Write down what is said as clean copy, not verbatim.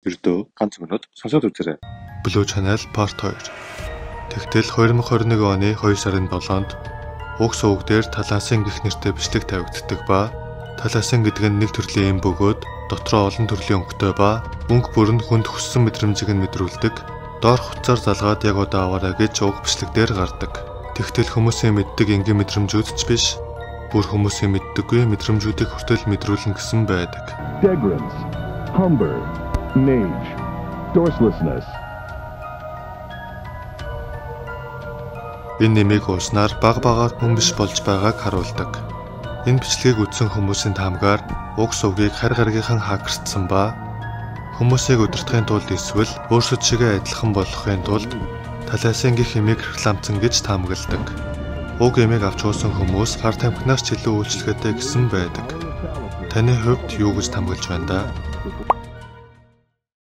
Ердөө ганц минут сонсоод үзээрэй. Blue Channel Part 2. Тэгтэл 2021 оны 2 сарын 7-нд уг сувг дээр талаасан гэх нэртэй бичлэг тавигддаг ба талаасан гэдэг нь нэг төрлийн эм бөгөөд дотроо олон төрлийн өнгөтэй ба мөнгө бүрэн хүнд хүссэн мэдрэмжийг нь мэдрүүлдэг. Доор хуцаар залгаад яг удаа аваарай гэж уг бичлэг дээр гардаг. Тэгтэл хүмүүсийн мэддэг энгийн мэдрэмжүүд ч биш, бүр хүмүүсийн мэддэггүй мэдрэмжүүдийг хүртэл мэдрүүлнэ гэсэн байдаг. Degrance, Humber, Mage, Dorselessness. Энэ нэмийг ууснаар баг хүн биш болж байгааг харуулдаг. Энэ бичлэгийг үзсэн хүмүүсийн таамгаар уг сувгийг харь гаргийнхан хакерцсан ба хүмүүсийг удирдахын тулд эсвэл өөрсдөд шигээ адилхан болгохын тулд талаасан гих эмийг рекламцсан гэж таамагладаг. Уг эмийг авч уусан хүмүүс гар тамхинаас ч илүү үйлчлэгээтэй гэсэн байдаг. Таны хувьд юу гэж таамаглаж байна да?